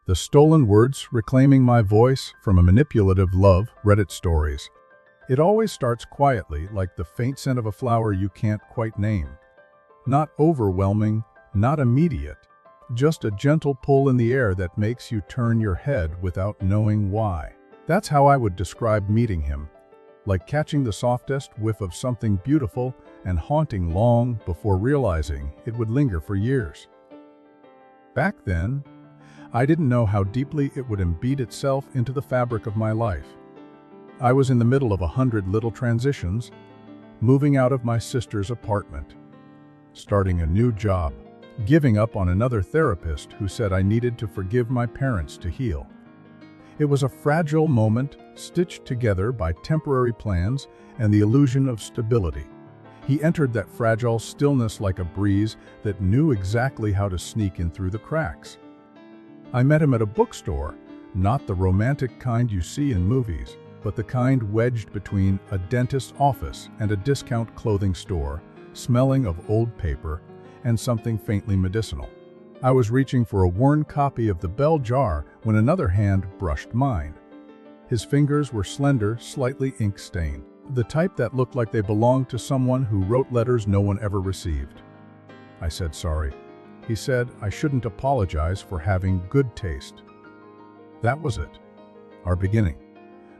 The stolen words reclaiming my voice from a manipulative love Reddit stories. It always starts quietly, like the faint scent of a flower you can't quite name. Not overwhelming, not immediate, just a gentle pull in the air that makes you turn your head without knowing why. That's how I would describe meeting him, like catching the softest whiff of something beautiful and haunting long before realizing it would linger for years. Back then, I didn't know how deeply it would embed itself into the fabric of my life. I was in the middle of 100 little transitions, moving out of my sister's apartment, starting a new job, giving up on another therapist who said I needed to forgive my parents to heal. It was a fragile moment, stitched together by temporary plans and the illusion of stability. He entered that fragile stillness like a breeze that knew exactly how to sneak in through the cracks. I met him at a bookstore, not the romantic kind you see in movies, but the kind wedged between a dentist's office and a discount clothing store, smelling of old paper and something faintly medicinal. I was reaching for a worn copy of The Bell Jar when another hand brushed mine. His fingers were slender, slightly ink-stained, the type that looked like they belonged to someone who wrote letters no one ever received. I said sorry. He said I shouldn't apologize for having good taste. That was it. Our beginning.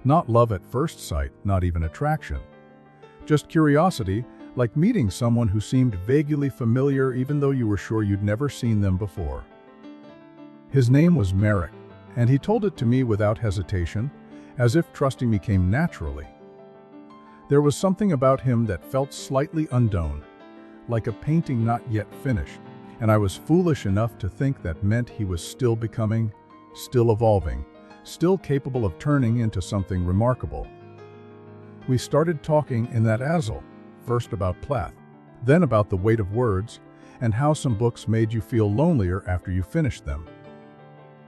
Not love at first sight, not even attraction. Just curiosity, like meeting someone who seemed vaguely familiar even though you were sure you'd never seen them before. His name was Marek, and he told it to me without hesitation, as if trusting me came naturally. There was something about him that felt slightly undone, like a painting not yet finished, and I was foolish enough to think that meant he was still becoming, still evolving, still capable of turning into something remarkable. We started talking in that asile, first about Plath, then about the weight of words, and how some books made you feel lonelier after you finished them.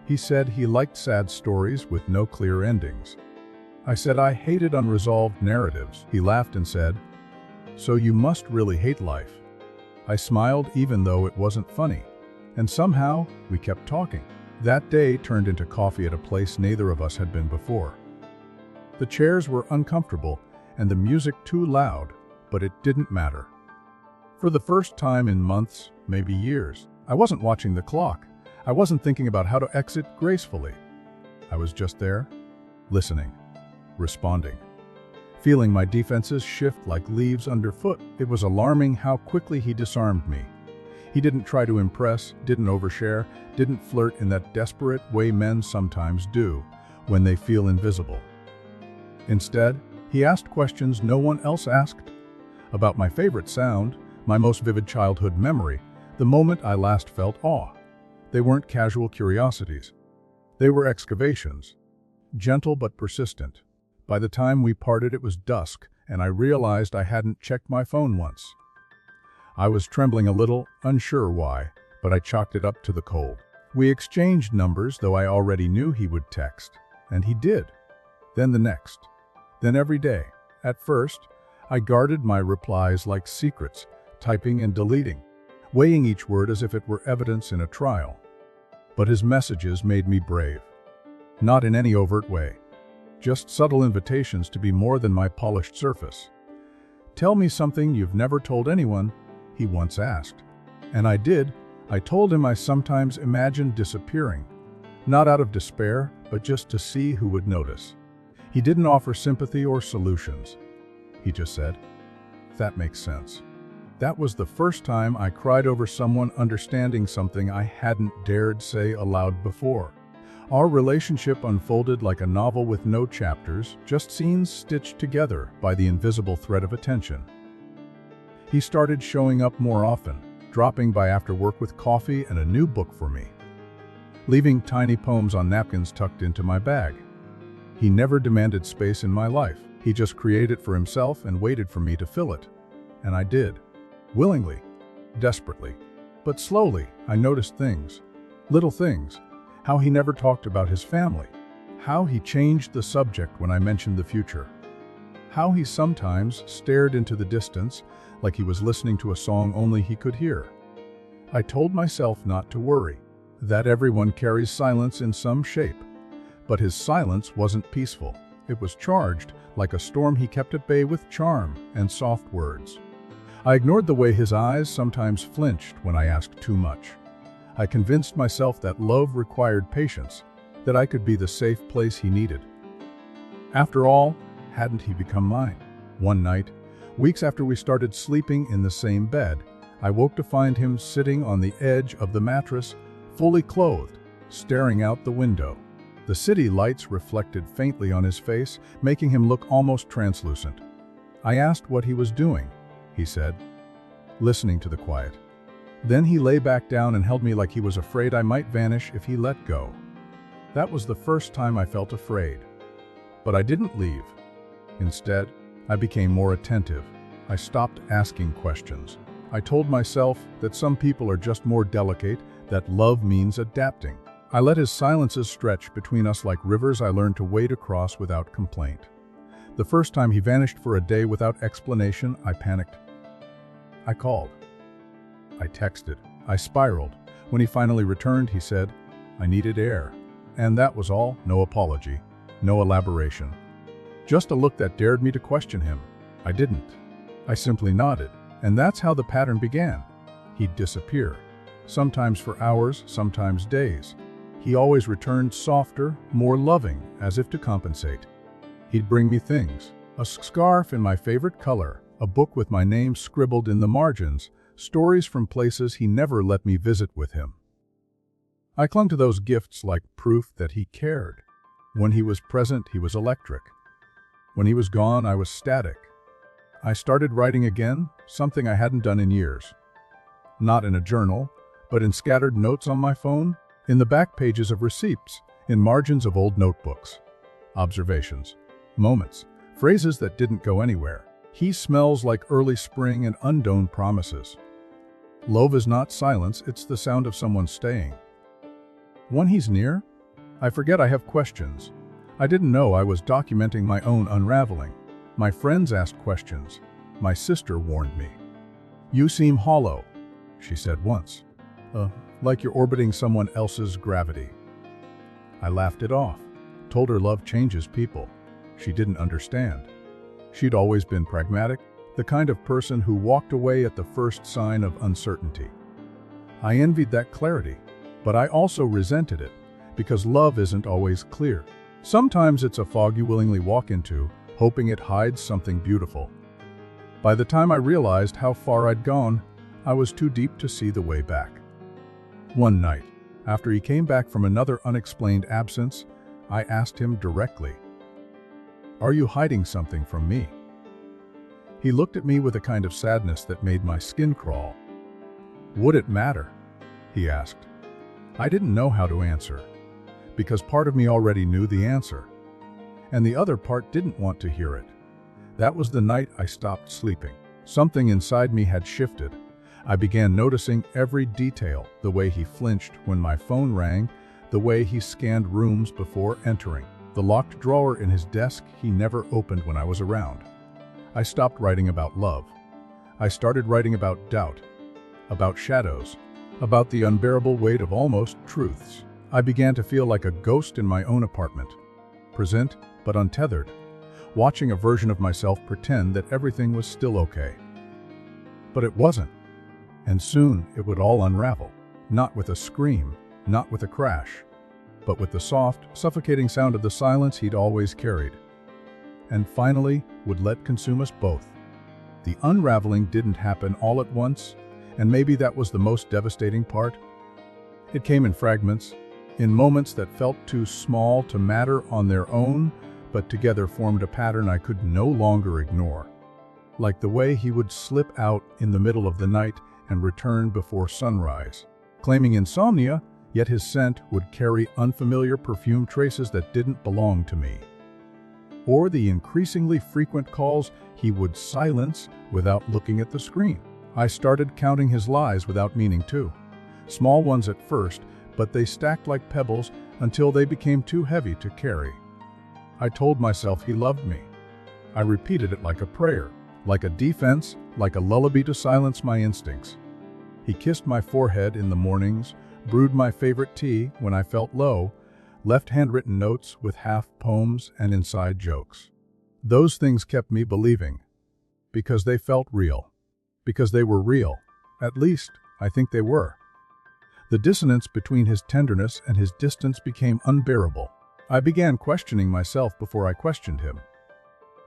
He said he liked sad stories with no clear endings. I said I hated unresolved narratives. He laughed and said, "So you must really hate life." I smiled even though it wasn't funny, and somehow we kept talking. That day turned into coffee at a place neither of us had been before. The chairs were uncomfortable and the music too loud, but it didn't matter. For the first time in months, maybe years, I wasn't watching the clock. I wasn't thinking about how to exit gracefully. I was just there, listening, responding, feeling my defenses shift like leaves underfoot. It was alarming how quickly he disarmed me. He didn't try to impress, didn't overshare, didn't flirt in that desperate way men sometimes do when they feel invisible. Instead, he asked questions no one else asked. About my favorite sound, my most vivid childhood memory, the moment I last felt awe. They weren't casual curiosities. They were excavations, gentle but persistent. By the time we parted, it was dusk, and I realized I hadn't checked my phone once. I was trembling a little, unsure why, but I chalked it up to the cold. We exchanged numbers, though I already knew he would text, and he did. Then the next. Then every day. At first, I guarded my replies like secrets, typing and deleting, weighing each word as if it were evidence in a trial. But his messages made me brave. Not in any overt way. Just subtle invitations to be more than my polished surface. "Tell me something you've never told anyone," he once asked. And I did. I told him I sometimes imagined disappearing. Not out of despair, but just to see who would notice. He didn't offer sympathy or solutions. He just said, "That makes sense." That was the first time I cried over someone understanding something I hadn't dared say aloud before. Our relationship unfolded like a novel with no chapters, just scenes stitched together by the invisible thread of attention. He started showing up more often, dropping by after work with coffee and a new book for me, leaving tiny poems on napkins tucked into my bag. He never demanded space in my life. He just created it for himself and waited for me to fill it. And I did. Willingly. Desperately. But slowly, I noticed things. Little things. How he never talked about his family. How he changed the subject when I mentioned the future. How he sometimes stared into the distance like he was listening to a song only he could hear. I told myself not to worry. that everyone carries silence in some shape. But his silence wasn't peaceful. It was charged, like a storm he kept at bay with charm and soft words. I ignored the way his eyes sometimes flinched when I asked too much. I convinced myself that love required patience, that I could be the safe place he needed. After all, hadn't he become mine? One night, weeks after we started sleeping in the same bed, I woke to find him sitting on the edge of the mattress, fully clothed, staring out the window. The city lights reflected faintly on his face, making him look almost translucent. I asked what he was doing. He said, listening to the quiet. Then he lay back down and held me like he was afraid I might vanish if he let go. That was the first time I felt afraid. But I didn't leave. Instead, I became more attentive. I stopped asking questions. I told myself that some people are just more delicate, that love means adapting. I let his silences stretch between us like rivers I learned to wade across without complaint. The first time he vanished for a day without explanation, I panicked. I called. I texted. I spiraled. When he finally returned, he said, I needed air. And that was all. No apology. No elaboration. Just a look that dared me to question him. I didn't. I simply nodded. And that's how the pattern began. He'd disappear. Sometimes for hours, sometimes days. He always returned softer, more loving, as if to compensate. He'd bring me things. A scarf in my favorite color, a book with my name scribbled in the margins, stories from places he never let me visit with him. I clung to those gifts like proof that he cared. When he was present, he was electric. When he was gone, I was static. I started writing again, something I hadn't done in years. Not in a journal, but in scattered notes on my phone, in the back pages of receipts, in margins of old notebooks. Observations, moments, phrases that didn't go anywhere. He smells like early spring and undone promises. Love is not silence, it's the sound of someone staying. When he's near, I forget I have questions. I didn't know I was documenting my own unraveling. My friends asked questions. My sister warned me. You seem hollow, she said once. Like you're orbiting someone else's gravity. I laughed it off, told her love changes people. She didn't understand. She'd always been pragmatic, the kind of person who walked away at the first sign of uncertainty. I envied that clarity, but I also resented it, because love isn't always clear. Sometimes it's a fog you willingly walk into, hoping it hides something beautiful. By the time I realized how far I'd gone, I was too deep to see the way back. One night, after he came back from another unexplained absence, I asked him directly, "Are you hiding something from me?" He looked at me with a kind of sadness that made my skin crawl. "Would it matter?" he asked. I didn't know how to answer, because part of me already knew the answer, and the other part didn't want to hear it. That was the night I stopped sleeping. Something inside me had shifted. I began noticing every detail, the way he flinched when my phone rang, the way he scanned rooms before entering, the locked drawer in his desk he never opened when I was around. I stopped writing about love. I started writing about doubt, about shadows, about the unbearable weight of almost truths. I began to feel like a ghost in my own apartment, present but untethered, watching a version of myself pretend that everything was still okay. But it wasn't. And soon it would all unravel, not with a scream, not with a crash, but with the soft, suffocating sound of the silence he'd always carried, and finally would let consume us both. The unraveling didn't happen all at once, and maybe that was the most devastating part. It came in fragments, in moments that felt too small to matter on their own, but together formed a pattern I could no longer ignore. Like the way he would slip out in the middle of the night and return before sunrise, claiming insomnia, yet his scent would carry unfamiliar perfume traces that didn't belong to me. Or the increasingly frequent calls he would silence without looking at the screen. I started counting his lies without meaning to. Small ones at first, but they stacked like pebbles until they became too heavy to carry. I told myself he loved me. I repeated it like a prayer, like a defense, like a lullaby to silence my instincts. He kissed my forehead in the mornings, brewed my favorite tea when I felt low, left handwritten notes with half poems and inside jokes. Those things kept me believing, because they felt real. Because they were real. At least, I think they were. The dissonance between his tenderness and his distance became unbearable. I began questioning myself before I questioned him.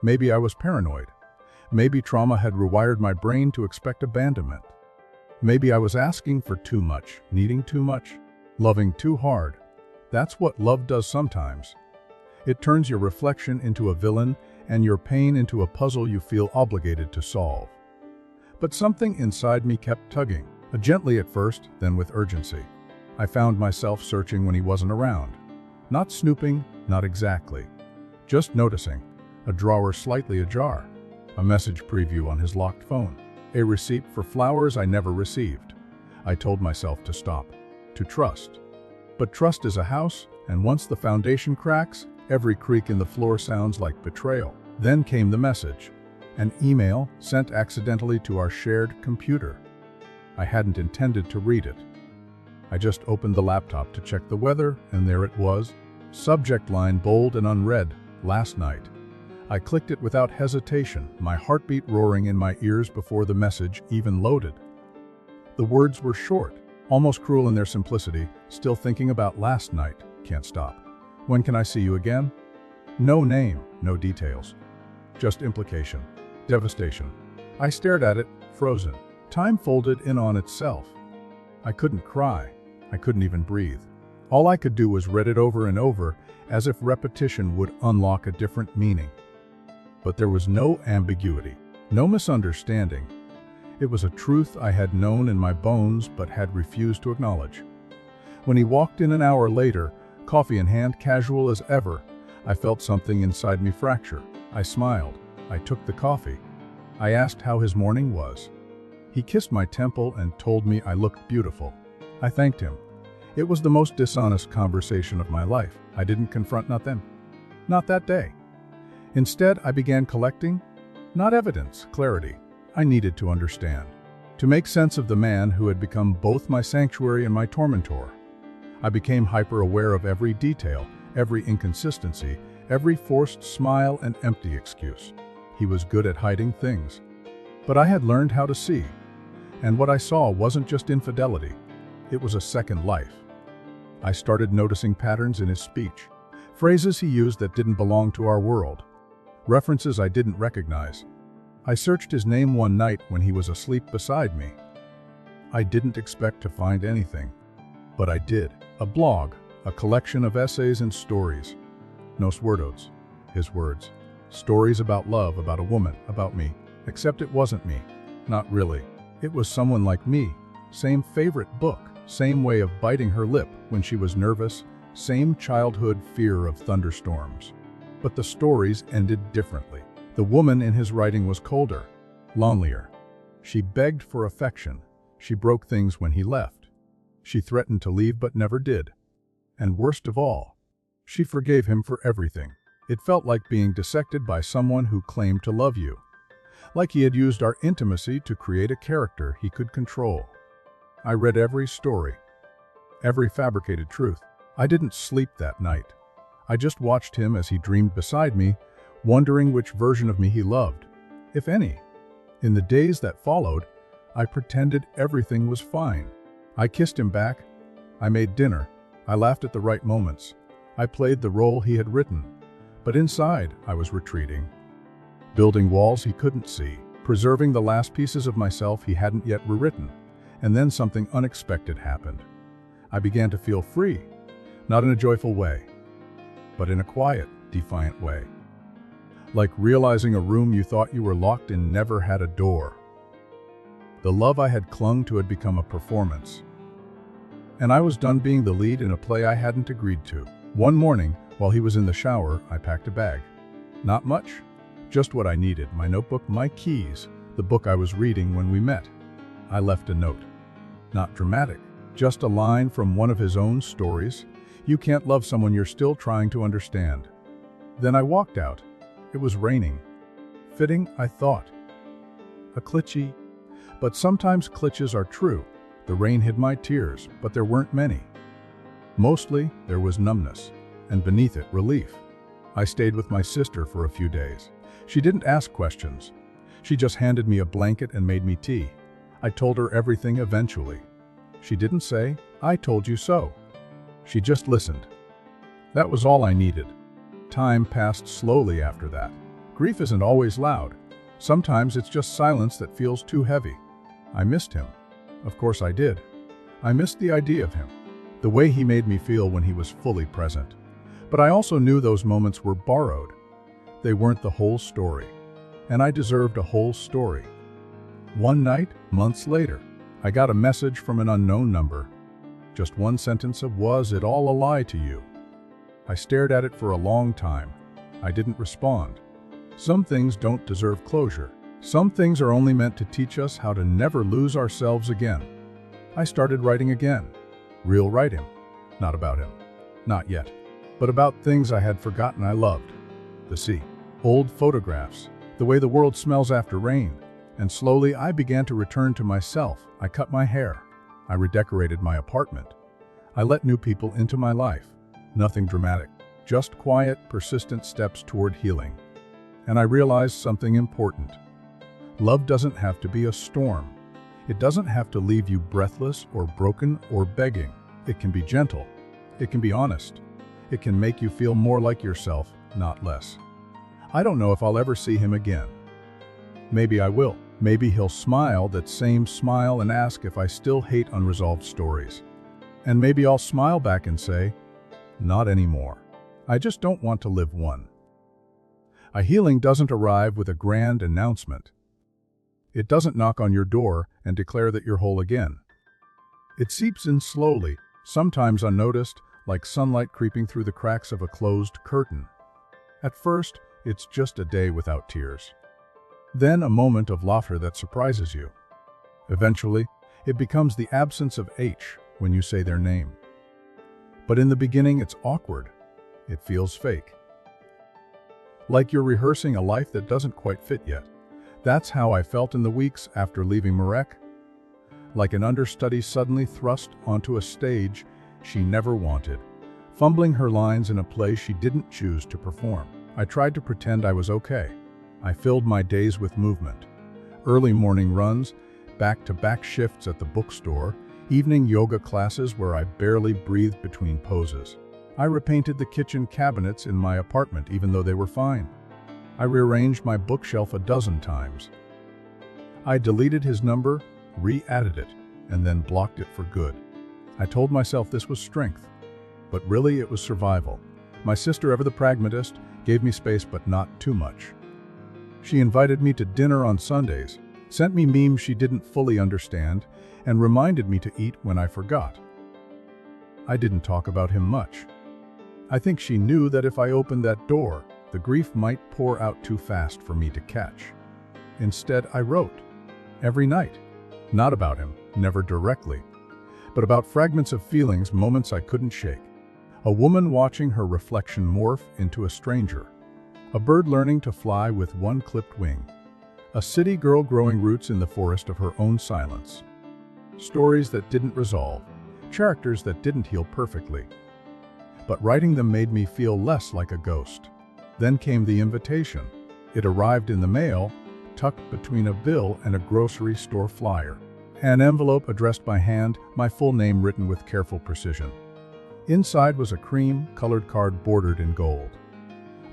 Maybe I was paranoid. Maybe trauma had rewired my brain to expect abandonment. Maybe I was asking for too much, needing too much, loving too hard. That's what love does sometimes. It turns your reflection into a villain and your pain into a puzzle you feel obligated to solve. But something inside me kept tugging, gently at first, then with urgency. I found myself searching when he wasn't around. Not snooping, not exactly. Just noticing. A drawer slightly ajar. A message preview on his locked phone. A receipt for flowers I never received. I told myself to stop. To trust. But trust is a house, and once the foundation cracks, every creak in the floor sounds like betrayal. Then came the message. An email sent accidentally to our shared computer. I hadn't intended to read it. I just opened the laptop to check the weather, and there it was. Subject line bold and unread, last night. I clicked it without hesitation, my heartbeat roaring in my ears before the message even loaded. The words were short, almost cruel in their simplicity. Still thinking about last night, can't stop. When can I see you again? No name, no details. Just implication. Devastation. I stared at it, frozen. Time folded in on itself. I couldn't cry. I couldn't even breathe. All I could do was read it over and over, as if repetition would unlock a different meaning. But there was no ambiguity, no misunderstanding. It was a truth I had known in my bones but had refused to acknowledge. When he walked in an hour later, coffee in hand, casual as ever, I felt something inside me fracture. I smiled. I took the coffee. I asked how his morning was. He kissed my temple and told me I looked beautiful. I thanked him. It was the most dishonest conversation of my life. I didn't confront nothing. Not that day. Instead, I began collecting, not evidence, clarity. I needed to understand, to make sense of the man who had become both my sanctuary and my tormentor. I became hyper-aware of every detail, every inconsistency, every forced smile and empty excuse. He was good at hiding things. But I had learned how to see. And what I saw wasn't just infidelity. It was a second life. I started noticing patterns in his speech. Phrases he used that didn't belong to our world. References I didn't recognize. I searched his name one night when he was asleep beside me. I didn't expect to find anything. But I did. A blog, a collection of essays and stories. Nos wordos, his words. Stories about love, about a woman, about me. Except it wasn't me. Not really. It was someone like me. Same favorite book. Same way of biting her lip when she was nervous. Same childhood fear of thunderstorms. But the stories ended differently. The woman in his writing was colder, lonelier. She begged for affection. She broke things when he left. She threatened to leave but never did. And worst of all, she forgave him for everything. It felt like being dissected by someone who claimed to love you. Like he had used our intimacy to create a character he could control. I read every story, every fabricated truth. I didn't sleep that night. I just watched him as he dreamed beside me, wondering which version of me he loved, if any. In the days that followed, I pretended everything was fine. I kissed him back. I made dinner. I laughed at the right moments. I played the role he had written. But inside, I was retreating. Building walls he couldn't see, preserving the last pieces of myself he hadn't yet rewritten. And then something unexpected happened. I began to feel free, not in a joyful way, but in a quiet, defiant way. Like realizing a room you thought you were locked in never had a door. The love I had clung to had become a performance. And I was done being the lead in a play I hadn't agreed to. One morning, while he was in the shower, I packed a bag. Not much, just what I needed: my notebook, my keys, the book I was reading when we met. I left a note. Not dramatic, just a line from one of his own stories. You can't love someone you're still trying to understand. Then I walked out. It was raining. Fitting, I thought. A cliché. But sometimes clichés are true. The rain hid my tears, but there weren't many. Mostly, there was numbness, and beneath it, relief. I stayed with my sister for a few days. She didn't ask questions. She just handed me a blanket and made me tea. I told her everything eventually. She didn't say, "I told you so." She just listened. That was all I needed. Time passed slowly after that. Grief isn't always loud. Sometimes it's just silence that feels too heavy. I missed him. Of course I did. I missed the idea of him, the way he made me feel when he was fully present. But I also knew those moments were borrowed. They weren't the whole story, and I deserved a whole story. One night, months later, I got a message from an unknown number. Just one sentence of "Was it all a lie to you?" I stared at it for a long time. I didn't respond. Some things don't deserve closure. Some things are only meant to teach us how to never lose ourselves again. I started writing again. Real writing. Not about him. Not yet. But about things I had forgotten I loved. The sea. Old photographs. The way the world smells after rain. And slowly I began to return to myself. I cut my hair. I redecorated my apartment. I let new people into my life. Nothing dramatic. Just quiet, persistent steps toward healing. And I realized something important. Love doesn't have to be a storm. It doesn't have to leave you breathless or broken or begging. It can be gentle. It can be honest. It can make you feel more like yourself, not less. I don't know if I'll ever see him again. Maybe I will. Maybe he'll smile that same smile and ask if I still hate unresolved stories. And maybe I'll smile back and say, "Not anymore. I just don't want to live one." A healing doesn't arrive with a grand announcement. It doesn't knock on your door and declare that you're whole again. It seeps in slowly, sometimes unnoticed, like sunlight creeping through the cracks of a closed curtain. At first, it's just a day without tears. Then a moment of laughter that surprises you. Eventually, it becomes the absence of H when you say their name. But in the beginning, it's awkward. It feels fake. Like you're rehearsing a life that doesn't quite fit yet. That's how I felt in the weeks after leaving Marek. Like an understudy suddenly thrust onto a stage she never wanted, fumbling her lines in a play she didn't choose to perform. I tried to pretend I was okay. I filled my days with movement. Early morning runs, back-to-back shifts at the bookstore, evening yoga classes where I barely breathed between poses. I repainted the kitchen cabinets in my apartment even though they were fine. I rearranged my bookshelf a dozen times. I deleted his number, re-added it, and then blocked it for good. I told myself this was strength, but really it was survival. My sister, ever the pragmatist, gave me space but not too much. She invited me to dinner on Sundays, sent me memes she didn't fully understand, and reminded me to eat when I forgot. I didn't talk about him much. I think she knew that if I opened that door, the grief might pour out too fast for me to catch. Instead, I wrote. Every night. Not about him, never directly, but about fragments of feelings, moments I couldn't shake. A woman watching her reflection morph into a stranger. A bird learning to fly with one clipped wing. A city girl growing roots in the forest of her own silence. Stories that didn't resolve. Characters that didn't heal perfectly. But writing them made me feel less like a ghost. Then came the invitation. It arrived in the mail, tucked between a bill and a grocery store flyer. An envelope addressed by hand, my full name written with careful precision. Inside was a cream-colored card bordered in gold.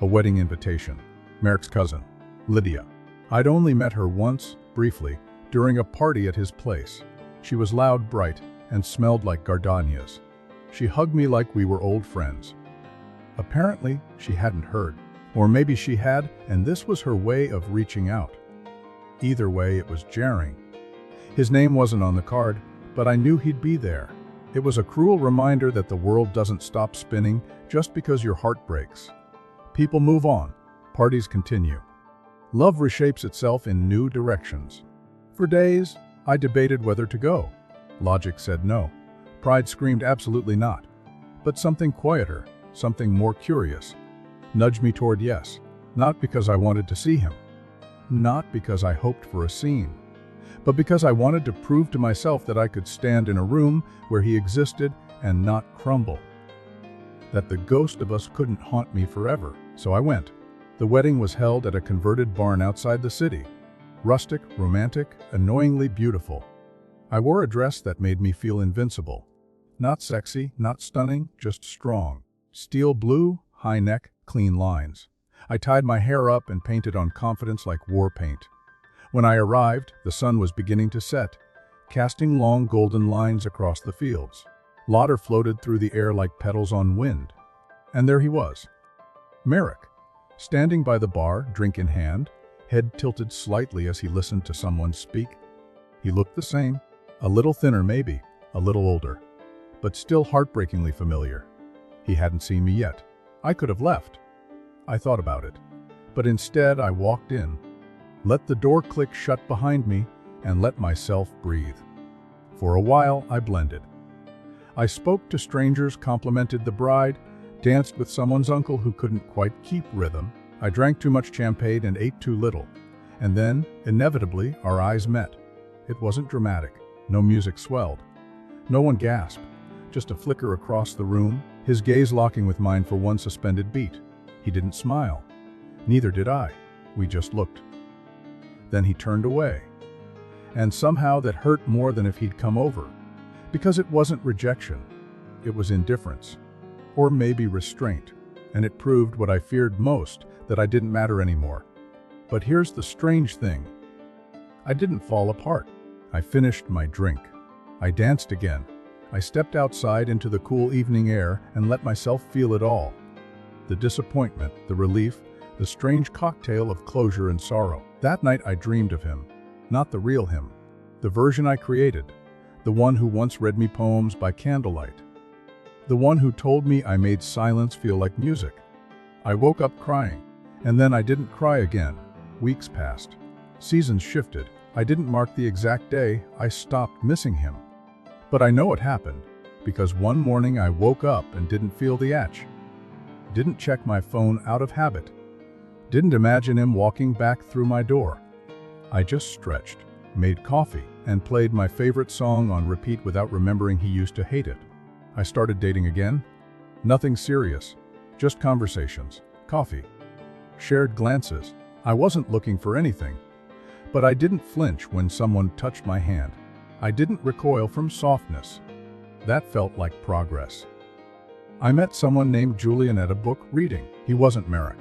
A wedding invitation. Marek's cousin, Lydia. I'd only met her once, briefly, during a party at his place. She was loud, bright, and smelled like gardenias. She hugged me like we were old friends. Apparently, she hadn't heard. Or maybe she had, and this was her way of reaching out. Either way, it was jarring. His name wasn't on the card, but I knew he'd be there. It was a cruel reminder that the world doesn't stop spinning just because your heart breaks. People move on. Parties continue. Love reshapes itself in new directions. For days, I debated whether to go. Logic said no. Pride screamed absolutely not. But something quieter, something more curious, nudged me toward yes. Not because I wanted to see him. Not because I hoped for a scene. but because I wanted to prove to myself that I could stand in a room where he existed and not crumble. That the ghost of us couldn't haunt me forever. So I went. The wedding was held at a converted barn outside the city. Rustic, romantic, annoyingly beautiful. I wore a dress that made me feel invincible. Not sexy, not stunning, just strong. Steel blue, high neck, clean lines. I tied my hair up and painted on confidence like war paint. When I arrived, the sun was beginning to set, casting long golden lines across the fields. Laughter floated through the air like petals on wind. And there he was. Marek, standing by the bar, drink in hand, head tilted slightly as he listened to someone speak. He looked the same, a little thinner maybe, a little older, but still heartbreakingly familiar. He hadn't seen me yet. I could have left. I thought about it, but instead I walked in, let the door click shut behind me, and let myself breathe. For a while, I blended. I spoke to strangers, complimented the bride, danced with someone's uncle who couldn't quite keep rhythm. I drank too much champagne and ate too little. And then, inevitably, our eyes met. It wasn't dramatic. No music swelled. No one gasped. Just a flicker across the room, his gaze locking with mine for one suspended beat. He didn't smile. Neither did I. We just looked. Then he turned away. And somehow that hurt more than if he'd come over. Because it wasn't rejection. It was indifference. Or maybe restraint. And it proved what I feared most, that I didn't matter anymore. But here's the strange thing. I didn't fall apart. I finished my drink. I danced again. I stepped outside into the cool evening air and let myself feel it all. The disappointment, the relief, the strange cocktail of closure and sorrow. That night I dreamed of him. Not the real him. The version I created. The one who once read me poems by candlelight. The one who told me I made silence feel like music. I woke up crying. And then I didn't cry again. Weeks passed. Seasons shifted. I didn't mark the exact day I stopped missing him. But I know it happened, because one morning I woke up and didn't feel the itch. Didn't check my phone out of habit. Didn't imagine him walking back through my door. I just stretched, made coffee, and played my favorite song on repeat without remembering he used to hate it. I started dating again. Nothing serious, just conversations, coffee, shared glances. I wasn't looking for anything, but I didn't flinch when someone touched my hand. I didn't recoil from softness. That felt like progress. I met someone named Julian at a book reading. He wasn't Marek.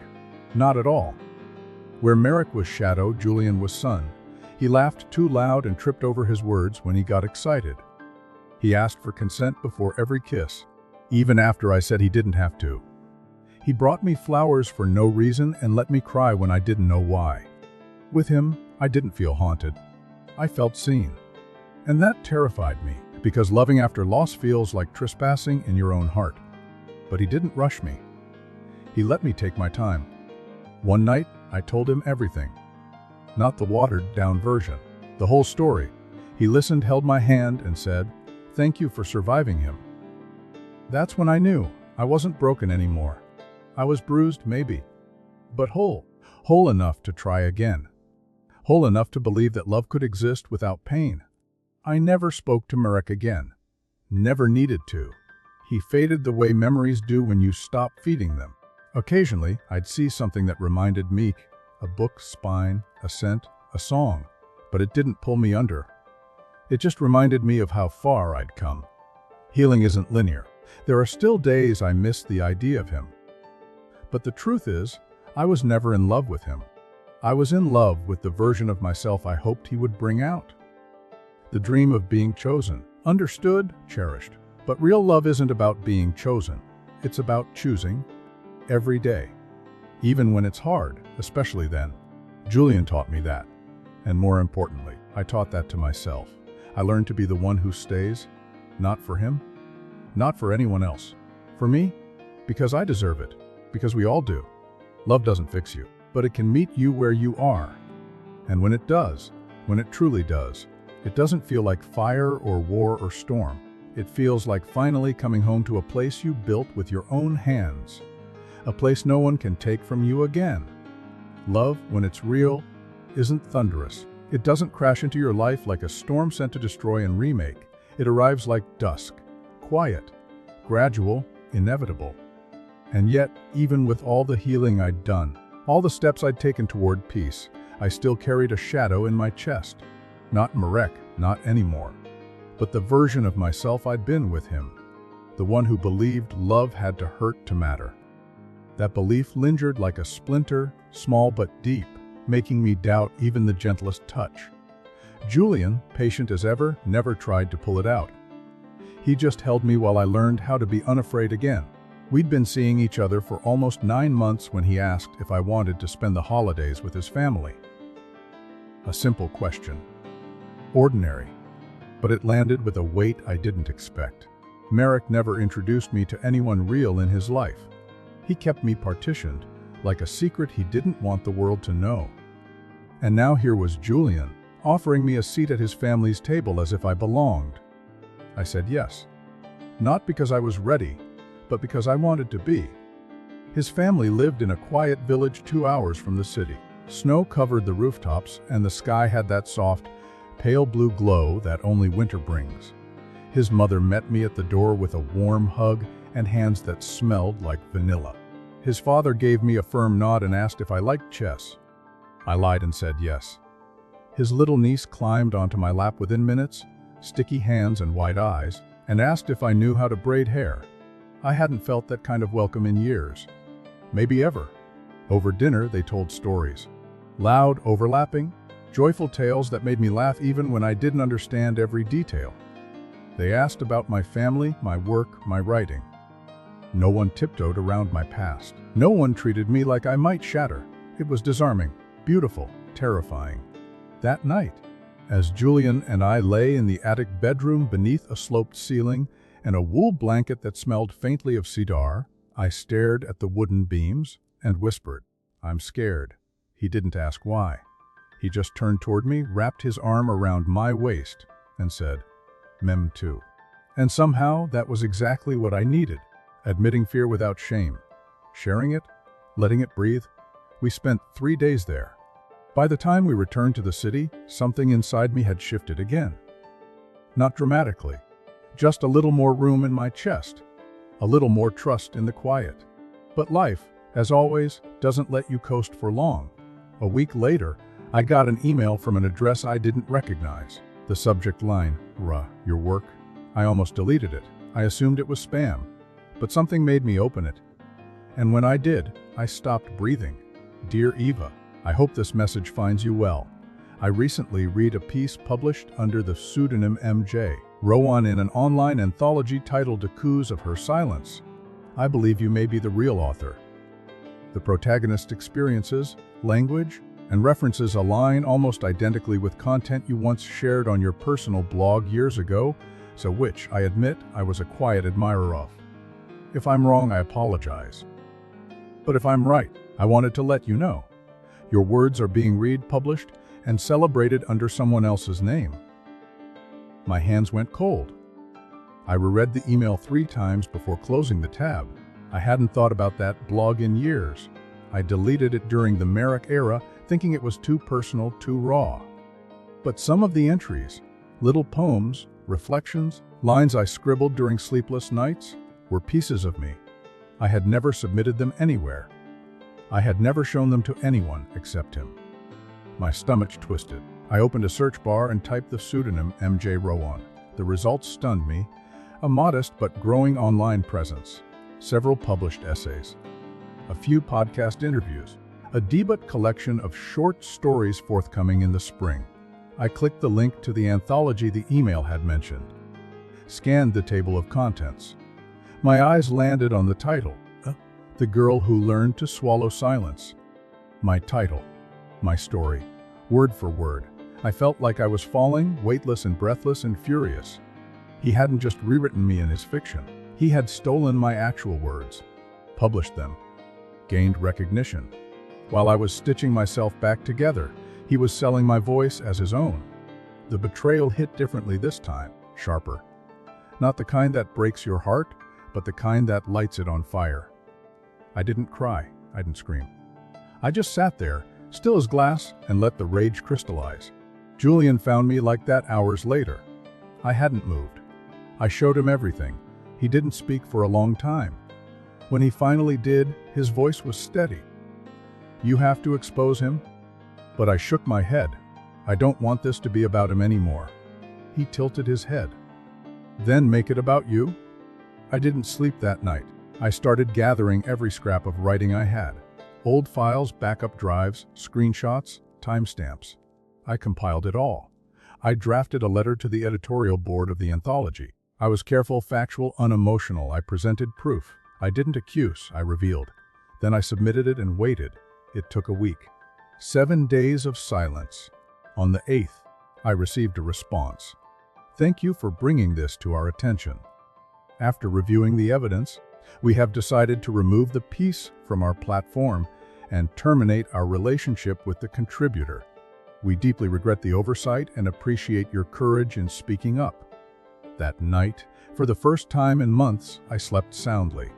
Not at all. Where Marek was shadow, Julian was sun. He laughed too loud and tripped over his words when he got excited. He asked for consent before every kiss, even after I said he didn't have to. He brought me flowers for no reason and let me cry when I didn't know why. With him, I didn't feel haunted. I felt seen. And that terrified me, because loving after loss feels like trespassing in your own heart. But he didn't rush me. He let me take my time. One night, I told him everything. Not the watered-down version. The whole story. He listened, held my hand, and said, "Thank you for surviving him." That's when I knew I wasn't broken anymore. I was bruised, maybe, but whole. Whole enough to try again. Whole enough to believe that love could exist without pain. I never spoke to Marek again. Never needed to. He faded the way memories do when you stop feeding them. Occasionally, I'd see something that reminded me, a book, spine, a scent, a song, but it didn't pull me under. It just reminded me of how far I'd come. Healing isn't linear. There are still days I miss the idea of him. But the truth is, I was never in love with him. I was in love with the version of myself I hoped he would bring out. The dream of being chosen, understood, cherished. But real love isn't about being chosen. It's about choosing every day. Even when it's hard, especially then. Julian taught me that. And more importantly, I taught that to myself. I learned to be the one who stays, not for him, not for anyone else. For me, because I deserve it. Because we all do. Love doesn't fix you, but it can meet you where you are. And when it does, when it truly does, it doesn't feel like fire or war or storm. It feels like finally coming home to a place you built with your own hands. A place no one can take from you again. Love, when it's real, isn't thunderous. It doesn't crash into your life like a storm sent to destroy and remake. It arrives like dusk, quiet, gradual, inevitable. And yet, even with all the healing I'd done, all the steps I'd taken toward peace, I still carried a shadow in my chest. Not Marek, not anymore, but the version of myself I'd been with him, the one who believed love had to hurt to matter. That belief lingered like a splinter, small but deep, making me doubt even the gentlest touch. Julian, patient as ever, never tried to pull it out. He just held me while I learned how to be unafraid again. We'd been seeing each other for almost 9 months when he asked if I wanted to spend the holidays with his family. A simple question. Ordinary. But it landed with a weight I didn't expect. Marek never introduced me to anyone real in his life. He kept me partitioned, like a secret he didn't want the world to know. And now here was Julian, offering me a seat at his family's table as if I belonged. I said yes. Not because I was ready, but because I wanted to be. His family lived in a quiet village 2 hours from the city. Snow covered the rooftops, and the sky had that soft, pale blue glow that only winter brings. His mother met me at the door with a warm hug and hands that smelled like vanilla. His father gave me a firm nod and asked if I liked chess. I lied and said yes. His little niece climbed onto my lap within minutes, sticky hands and wide eyes, and asked if I knew how to braid hair. I hadn't felt that kind of welcome in years. Maybe ever. Over dinner, they told stories. Loud, overlapping, joyful tales that made me laugh even when I didn't understand every detail. They asked about my family, my work, my writing. No one tiptoed around my past. No one treated me like I might shatter. It was disarming, beautiful, terrifying. That night, as Julian and I lay in the attic bedroom beneath a sloped ceiling and a wool blanket that smelled faintly of cedar, I stared at the wooden beams and whispered, "I'm scared." He didn't ask why. He just turned toward me, wrapped his arm around my waist, and said, "Mem too." And somehow that was exactly what I needed. Admitting fear without shame. Sharing it, letting it breathe. We spent 3 days there. By the time we returned to the city, something inside me had shifted again. Not dramatically, just a little more room in my chest, a little more trust in the quiet. But life, as always, doesn't let you coast for long. A week later, I got an email from an address I didn't recognize. The subject line, your work. I almost deleted it. I assumed it was spam. But something made me open it. And when I did, I stopped breathing. Dear Eva, I hope this message finds you well. I recently read a piece published under the pseudonym MJ Rowan in an online anthology titled The Coups of Her Silence. I believe you may be the real author. The protagonist's experiences, language, and references align almost identically with content you once shared on your personal blog years ago, so which, I admit, I was a quiet admirer of. If I'm wrong, I apologize. But if I'm right, I wanted to let you know. Your words are being published, and celebrated under someone else's name. My hands went cold. I reread the email 3 times before closing the tab. I hadn't thought about that blog in years. I deleted it during the Marek era, thinking it was too personal, too raw. But some of the entries, little poems, reflections, lines I scribbled during sleepless nights, were pieces of me. I had never submitted them anywhere. I had never shown them to anyone except him. My stomach twisted. I opened a search bar and typed the pseudonym MJ Rowan. The results stunned me. A modest but growing online presence. Several published essays. A few podcast interviews. A deepened collection of short stories forthcoming in the spring. I clicked the link to the anthology the email had mentioned. Scanned the table of contents. My eyes landed on the title, The Girl Who Learned to Swallow Silence. My title, my story, word for word. I felt like I was falling, weightless and breathless and furious. He hadn't just rewritten me in his fiction. He had stolen my actual words, published them, gained recognition. While I was stitching myself back together, he was selling my voice as his own. The betrayal hit differently this time, sharper. Not the kind that breaks your heart, but the kind that lights it on fire. I didn't cry, I didn't scream. I just sat there, still as glass, and let the rage crystallize. Julian found me like that hours later. I hadn't moved. I showed him everything. He didn't speak for a long time. When he finally did, his voice was steady. "You have to expose him?" But I shook my head. "I don't want this to be about him anymore." He tilted his head. "Then make it about you?" I didn't sleep that night. I started gathering every scrap of writing I had. Old files, backup drives, screenshots, timestamps. I compiled it all. I drafted a letter to the editorial board of the anthology. I was careful, factual, unemotional. I presented proof. I didn't accuse, I revealed. Then I submitted it and waited. It took a week. 7 days of silence. On the 8th, I received a response. "Thank you for bringing this to our attention. After reviewing the evidence, we have decided to remove the piece from our platform and terminate our relationship with the contributor. We deeply regret the oversight and appreciate your courage in speaking up." That night, for the first time in months, I slept soundly.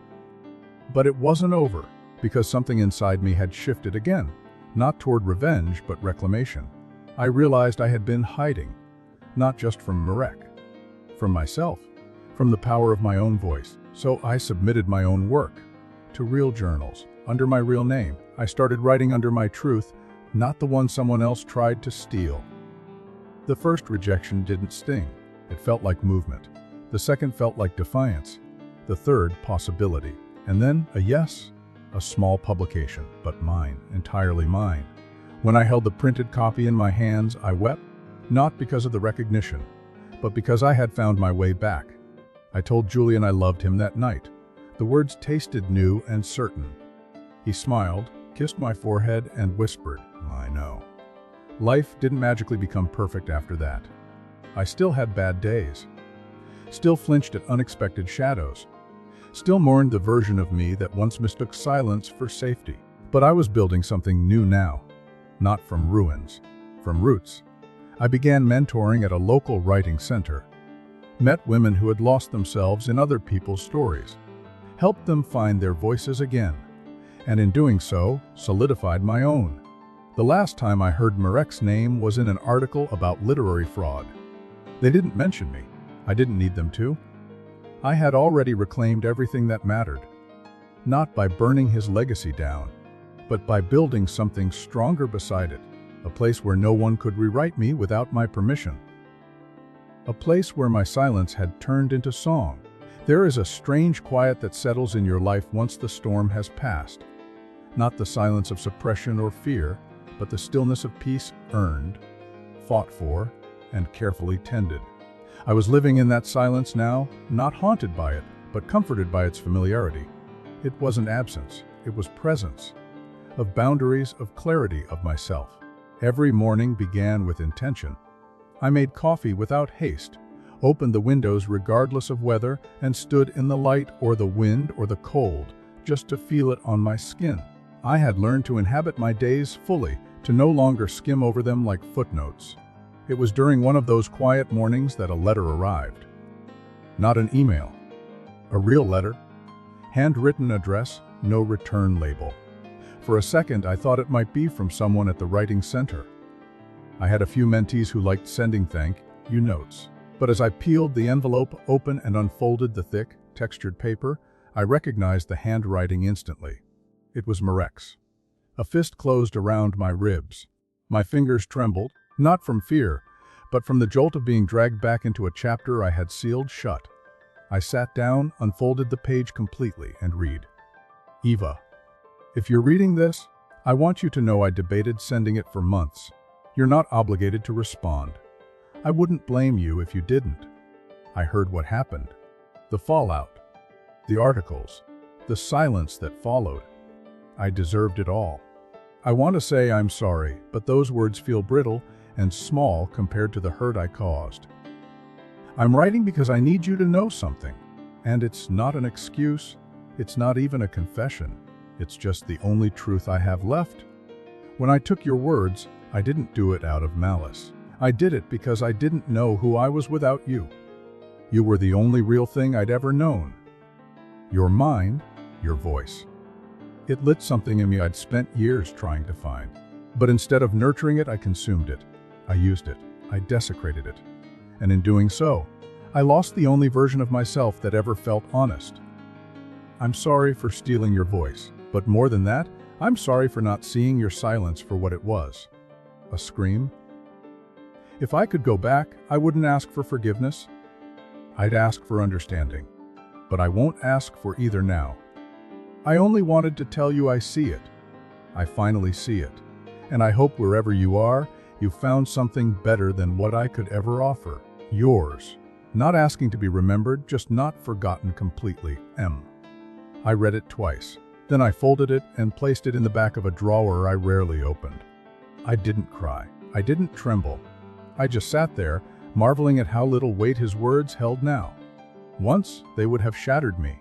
But it wasn't over, because something inside me had shifted again, not toward revenge, but reclamation. I realized I had been hiding, not just from Marek, from myself, from the power of my own voice. So I submitted my own work to real journals, under my real name. I started writing under my truth, not the one someone else tried to steal. The first rejection didn't sting. It felt like movement. The second felt like defiance. The third, possibility. And then a yes, a small publication, but mine, entirely mine. When I held the printed copy in my hands, I wept, not because of the recognition, but because I had found my way back. I told Julian I loved him that night. The words tasted new and certain. He smiled, kissed my forehead, and whispered, "I know." Life didn't magically become perfect after that. I still had bad days. Still flinched at unexpected shadows. Still mourned the version of me that once mistook silence for safety. But I was building something new now. Not from ruins, from roots. I began mentoring at a local writing center. Met women who had lost themselves in other people's stories. Helped them find their voices again. And in doing so, solidified my own. The last time I heard Marek's name was in an article about literary fraud. They didn't mention me. I didn't need them to. I had already reclaimed everything that mattered. Not by burning his legacy down, but by building something stronger beside it. A place where no one could rewrite me without my permission. A place where my silence had turned into song. There is a strange quiet that settles in your life once the storm has passed. Not the silence of suppression or fear, but the stillness of peace earned, fought for, and carefully tended. I was living in that silence now, not haunted by it, but comforted by its familiarity. It wasn't absence, it was presence. Of boundaries, of clarity, of myself. Every morning began with intention. I made coffee without haste, opened the windows regardless of weather, and stood in the light or the wind or the cold, just to feel it on my skin. I had learned to inhabit my days fully, to no longer skim over them like footnotes. It was during one of those quiet mornings that a letter arrived. Not an email. A real letter. Handwritten address, no return label. For a second, I thought it might be from someone at the writing center. I had a few mentees who liked sending thank you notes. But as I peeled the envelope open and unfolded the thick, textured paper, I recognized the handwriting instantly. It was Marek's. A fist closed around my ribs. My fingers trembled, not from fear, but from the jolt of being dragged back into a chapter I had sealed shut. I sat down, unfolded the page completely, and read. Eva, if you're reading this, I want you to know I debated sending it for months. You're not obligated to respond. I wouldn't blame you if you didn't. I heard what happened. The fallout. The articles. The silence that followed. I deserved it all. I want to say I'm sorry, but those words feel brittle and small compared to the hurt I caused. I'm writing because I need you to know something. And it's not an excuse. It's not even a confession. It's just the only truth I have left. When I took your words, I didn't do it out of malice. I did it because I didn't know who I was without you. You were the only real thing I'd ever known. Your mind, your voice. It lit something in me I'd spent years trying to find. But instead of nurturing it, I consumed it. I used it. I desecrated it. And in doing so, I lost the only version of myself that ever felt honest. I'm sorry for stealing your voice, but more than that, I'm sorry for not seeing your silence for what it was. A scream? If I could go back, I wouldn't ask for forgiveness. I'd ask for understanding. But I won't ask for either now. I only wanted to tell you I see it. I finally see it. And I hope wherever you are, you found something better than what I could ever offer. Yours. Not asking to be remembered, just not forgotten completely. M. I read it twice. Then I folded it and placed it in the back of a drawer I rarely opened. I didn't cry. I didn't tremble. I just sat there, marveling at how little weight his words held now. Once, they would have shattered me.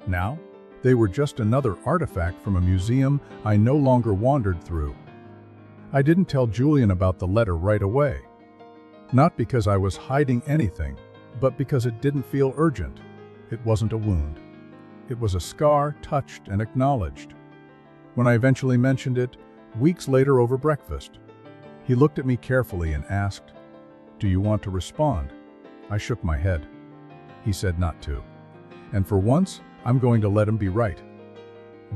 Now, they were just another artifact from a museum I no longer wandered through. I didn't tell Julian about the letter right away. Not because I was hiding anything, but because it didn't feel urgent. It wasn't a wound. It was a scar touched and acknowledged. When I eventually mentioned it, weeks later over breakfast, he looked at me carefully and asked, "Do you want to respond?" I shook my head. He said not to. And for once, I'm going to let him be right.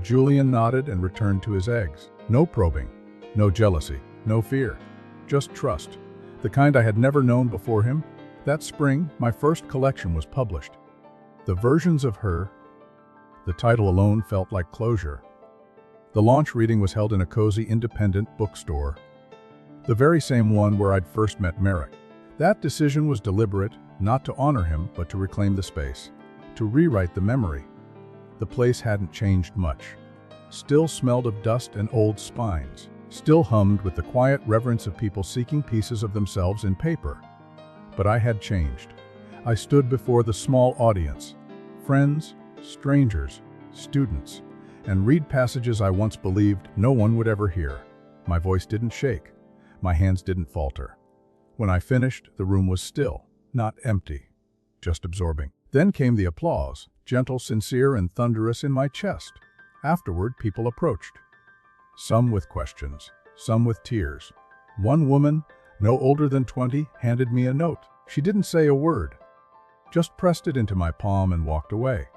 Julian nodded and returned to his eggs. No probing, no jealousy, no fear, just trust. The kind I had never known before him. That spring, my first collection was published. The versions of her. The title alone felt like closure. The launch reading was held in a cozy independent bookstore. The very same one where I'd first met Marek. That decision was deliberate, not to honor him, but to reclaim the space, to rewrite the memory. The place hadn't changed much. Still smelled of dust and old spines. Still hummed with the quiet reverence of people seeking pieces of themselves in paper. But I had changed. I stood before the small audience, friends, strangers, students, and read passages I once believed no one would ever hear. My voice didn't shake. My hands didn't falter. When I finished, the room was still, not empty, just absorbing. Then came the applause, gentle, sincere, and thunderous in my chest. Afterward, people approached. Some with questions, some with tears. One woman, no older than 20, handed me a note. She didn't say a word, just pressed it into my palm and walked away.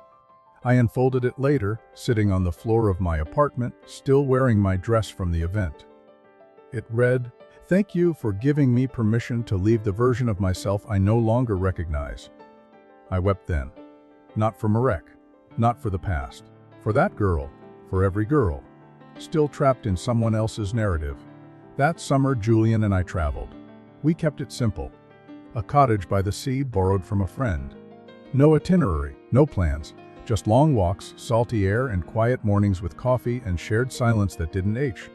I unfolded it later, sitting on the floor of my apartment, still wearing my dress from the event. It read, "Thank you for giving me permission to leave the version of myself I no longer recognize." I wept then. Not for Marek, not for the past. For that girl, for every girl, still trapped in someone else's narrative. That summer, Julian and I traveled. We kept it simple. A cottage by the sea borrowed from a friend. No itinerary, no plans, just long walks, salty air, and quiet mornings with coffee and shared silence that didn't age.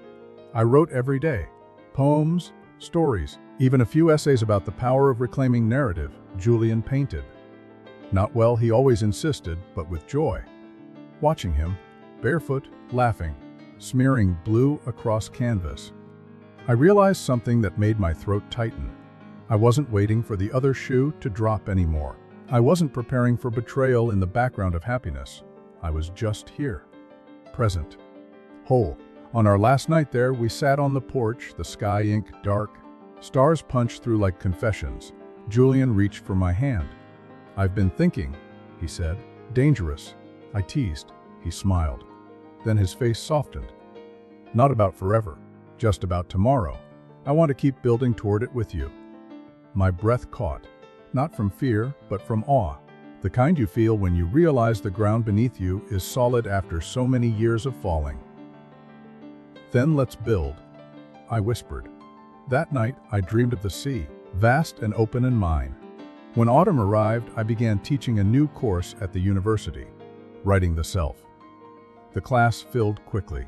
I wrote every day. Poems, stories, even a few essays about the power of reclaiming narrative. Julian painted. Not well, he always insisted, but with joy. Watching him, barefoot, laughing, smearing blue across canvas, I realized something that made my throat tighten. I wasn't waiting for the other shoe to drop anymore. I wasn't preparing for betrayal in the background of happiness. I was just here, present, whole. On our last night there, we sat on the porch, the sky ink dark. Stars punched through like confessions. Julian reached for my hand. "I've been thinking," he said. "Dangerous." I teased. He smiled. Then his face softened. "Not about forever, just about tomorrow. I want to keep building toward it with you." My breath caught, not from fear, but from awe. The kind you feel when you realize the ground beneath you is solid after so many years of falling. "Then let's build," I whispered. That night, I dreamed of the sea, vast and open and mine. When autumn arrived, I began teaching a new course at the university, writing the self. The class filled quickly.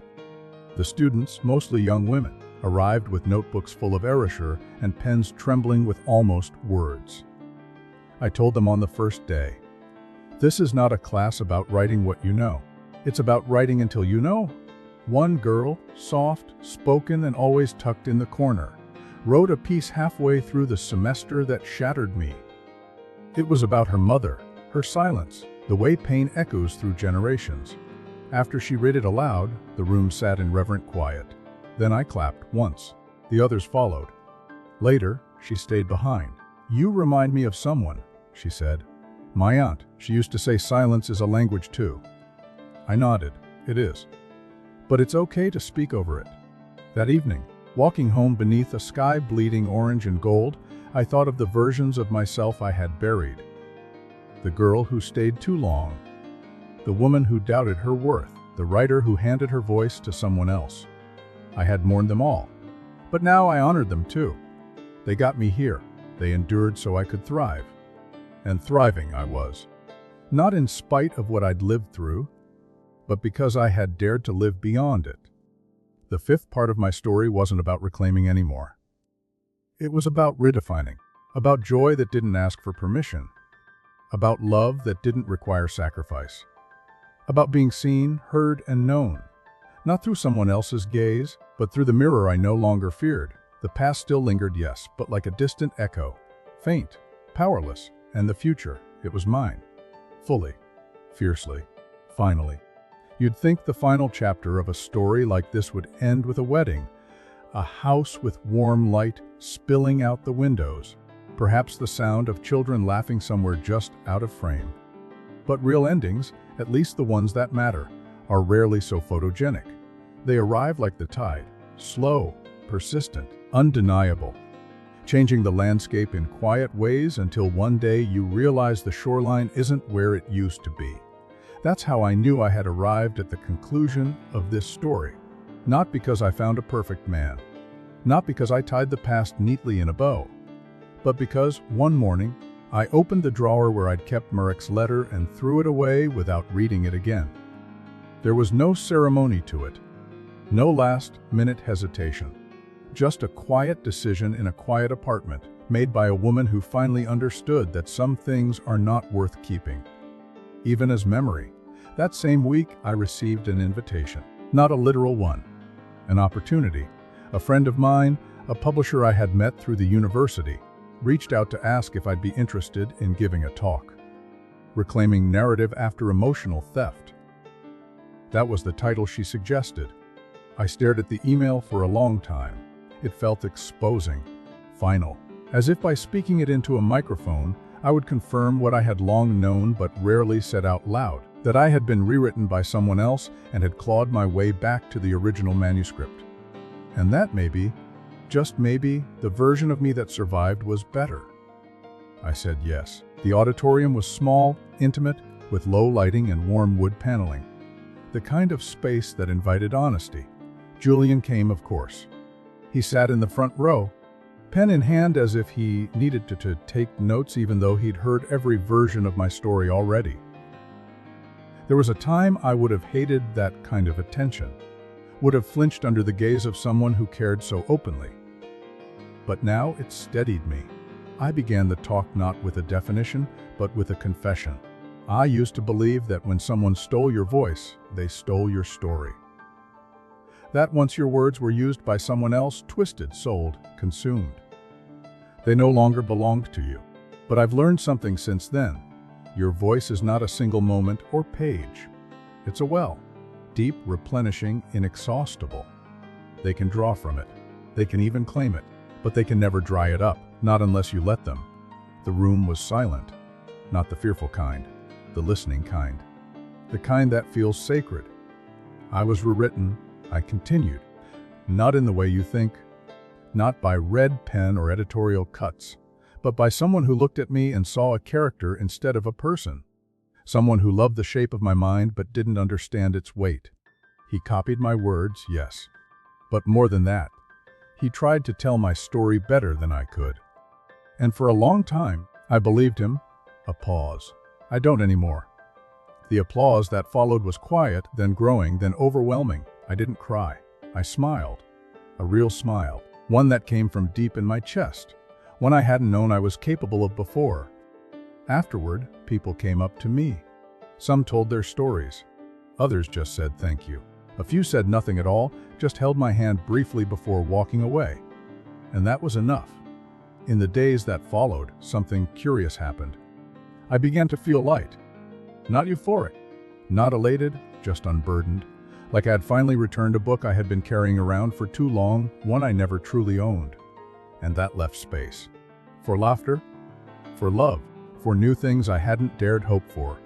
The students, mostly young women, arrived with notebooks full of erasure and pens trembling with almost words. I told them on the first day, "This is not a class about writing what you know. It's about writing until you know." One girl, soft, spoken, and always tucked in the corner, wrote a piece halfway through the semester that shattered me. It was about her mother, her silence, the way pain echoes through generations. After she read it aloud, the room sat in reverent quiet. Then I clapped once. The others followed. Later, she stayed behind. "You remind me of someone," she said. "My aunt. She used to say silence is a language too." I nodded. "It is. But it's okay to speak over it." That evening, walking home beneath a sky bleeding orange and gold, I thought of the versions of myself I had buried. The girl who stayed too long. The woman who doubted her worth. The writer who handed her voice to someone else. I had mourned them all. But now I honored them too. They got me here. They endured so I could thrive. And thriving I was. Not in spite of what I'd lived through, but because I had dared to live beyond it. The fifth part of my story wasn't about reclaiming anymore. It was about redefining, about joy that didn't ask for permission, about love that didn't require sacrifice, about being seen, heard, and known, not through someone else's gaze, but through the mirror I no longer feared. The past still lingered, yes, but like a distant echo, faint, powerless, and the future, it was mine, fully, fiercely, finally. You'd think the final chapter of a story like this would end with a wedding, a house with warm light spilling out the windows, perhaps the sound of children laughing somewhere just out of frame. But real endings, at least the ones that matter, are rarely so photogenic. They arrive like the tide, slow, persistent, undeniable, changing the landscape in quiet ways until one day you realize the shoreline isn't where it used to be. That's how I knew I had arrived at the conclusion of this story. Not because I found a perfect man, not because I tied the past neatly in a bow, but because one morning I opened the drawer where I'd kept Marek's letter and threw it away without reading it again. There was no ceremony to it, no last-minute hesitation, just a quiet decision in a quiet apartment made by a woman who finally understood that some things are not worth keeping. Even as memory, that same week I received an invitation, not a literal one, an opportunity. A friend of mine, a publisher I had met through the university, reached out to ask if I'd be interested in giving a talk. Reclaiming Narrative After Emotional Theft. That was the title she suggested. I stared at the email for a long time. It felt exposing, final, as if by speaking it into a microphone, I would confirm what I had long known but rarely said out loud, that I had been rewritten by someone else and had clawed my way back to the original manuscript. And that maybe, just maybe, the version of me that survived was better. I said yes. The auditorium was small, intimate, with low lighting and warm wood paneling. The kind of space that invited honesty. Julian came, of course. He sat in the front row, pen in hand as if he needed to take notes even though he'd heard every version of my story already. There was a time I would have hated that kind of attention, would have flinched under the gaze of someone who cared so openly. But now it steadied me. I began the talk not with a definition, but with a confession. I used to believe that when someone stole your voice, they stole your story. That once your words were used by someone else, twisted, sold, consumed. They no longer belonged to you. But I've learned something since then. Your voice is not a single moment or page. It's a well, deep, replenishing, inexhaustible. They can draw from it. They can even claim it. But they can never dry it up, not unless you let them. The room was silent. Not the fearful kind, the listening kind. The kind that feels sacred. I was rewritten. I continued, not in the way you think, not by red pen or editorial cuts, but by someone who looked at me and saw a character instead of a person, someone who loved the shape of my mind but didn't understand its weight. He copied my words, yes, but more than that, he tried to tell my story better than I could. And for a long time, I believed him. A pause. I don't anymore. The applause that followed was quiet, then growing, then overwhelming. I didn't cry. I smiled. A real smile. One that came from deep in my chest. One I hadn't known I was capable of before. Afterward, people came up to me. Some told their stories. Others just said thank you. A few said nothing at all, just held my hand briefly before walking away. And that was enough. In the days that followed, something curious happened. I began to feel light. Not euphoric. Not elated, just unburdened. Like I had finally returned a book I had been carrying around for too long, one I never truly owned. and that left space. For laughter, for love, for new things I hadn't dared hope for.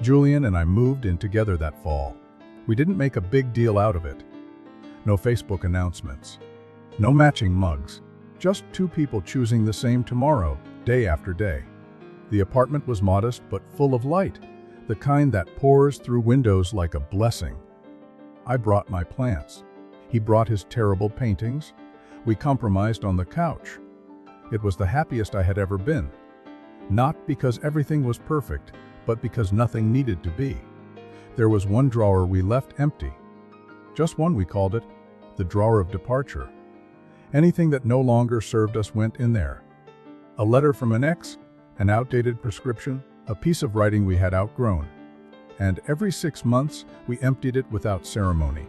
Julian and I moved in together that fall. We didn't make a big deal out of it. No Facebook announcements. No matching mugs. Just two people choosing the same tomorrow, day after day. The apartment was modest but full of light, the kind that pours through windows like a blessing. I brought my plants. He brought his terrible paintings. We compromised on the couch. It was the happiest I had ever been. Not because everything was perfect, but because nothing needed to be. There was one drawer we left empty. Just one, we called it, the drawer of departure. Anything that no longer served us went in there. A letter from an ex, an outdated prescription, a piece of writing we had outgrown. And every 6 months, we emptied it without ceremony.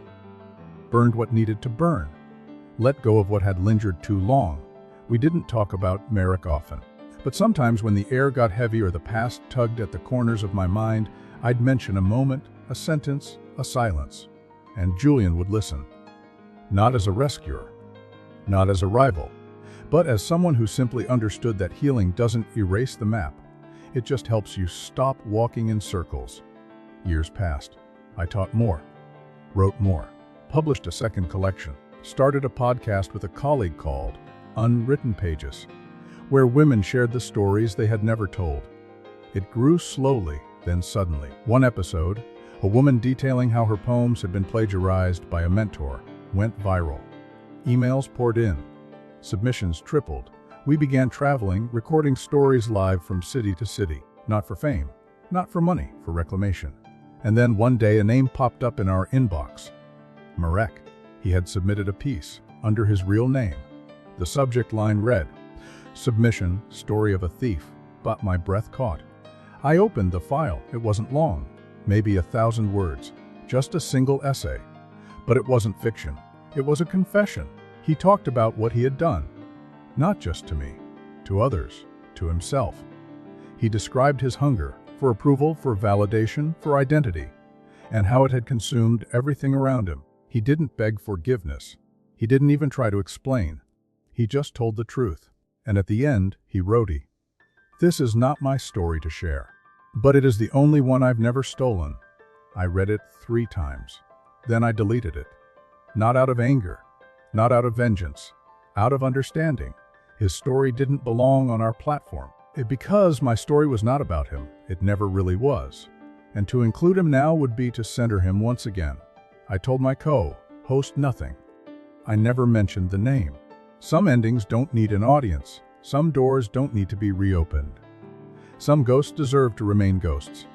Burned what needed to burn. Let go of what had lingered too long. We didn't talk about Marek often. But sometimes when the air got heavy or the past tugged at the corners of my mind, I'd mention a moment, a sentence, a silence. And Julian would listen. Not as a rescuer, not as a rival, but as someone who simply understood that healing doesn't erase the map. It just helps you stop walking in circles. Years passed. I taught more, wrote more, published a second collection, started a podcast with a colleague called Unwritten Pages, where women shared the stories they had never told. It grew slowly, then suddenly. One episode, a woman detailing how her poems had been plagiarized by a mentor, went viral. Emails poured in. Submissions tripled. We began traveling, recording stories live from city to city. Not for fame, not for money, for reclamation. And then one day a name popped up in our inbox. Marek. He had submitted a piece, under his real name. The subject line read, "Submission, story of a thief," but my breath caught. I opened the file. It wasn't long, maybe 1,000 words, just a single essay. But it wasn't fiction. It was a confession. He talked about what he had done. Not just to me, to others, to himself. He described his hunger for approval, for validation, for identity, and how it had consumed everything around him. He didn't beg forgiveness. He didn't even try to explain. He just told the truth. And at the end, he wrote, "This is not my story to share, but it is the only one I've never stolen." I read it 3 times. Then I deleted it. Not out of anger, not out of vengeance, out of understanding. His story didn't belong on our platform. Because my story was not about him. It never really was. And to include him now would be to center him once again. I told my co-host nothing. I never mentioned the name. Some endings don't need an audience. Some doors don't need to be reopened. Some ghosts deserve to remain ghosts.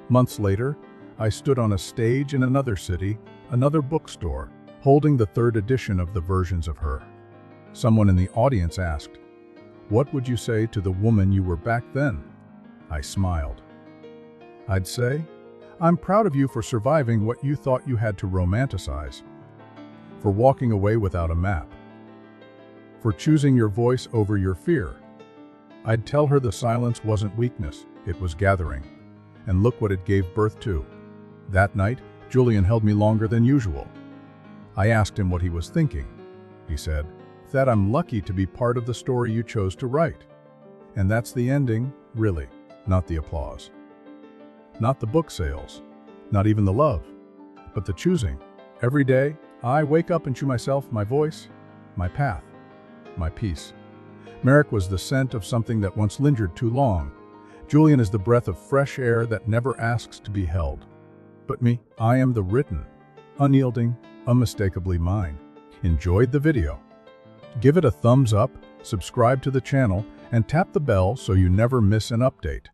Months later, I stood on a stage in another city, another bookstore, holding the 3rd edition of the versions of her. Someone in the audience asked, "What would you say to the woman you were back then?" I smiled. I'd say, "I'm proud of you for surviving what you thought you had to romanticize, for walking away without a map, for choosing your voice over your fear." I'd tell her the silence wasn't weakness, it was gathering. And look what it gave birth to. That night, Julian held me longer than usual. I asked him what he was thinking. He said, "That I'm lucky to be part of the story you chose to write." And that's the ending, really, not the applause. Not the book sales, not even the love, but the choosing. Every day, I wake up and choose myself, my voice, my path, my peace. Marek was the scent of something that once lingered too long. Julian is the breath of fresh air that never asks to be held. But me, I am the written, unyielding, unmistakably mine. Enjoyed the video? Give it a thumbs up, subscribe to the channel, and tap the bell so you never miss an update.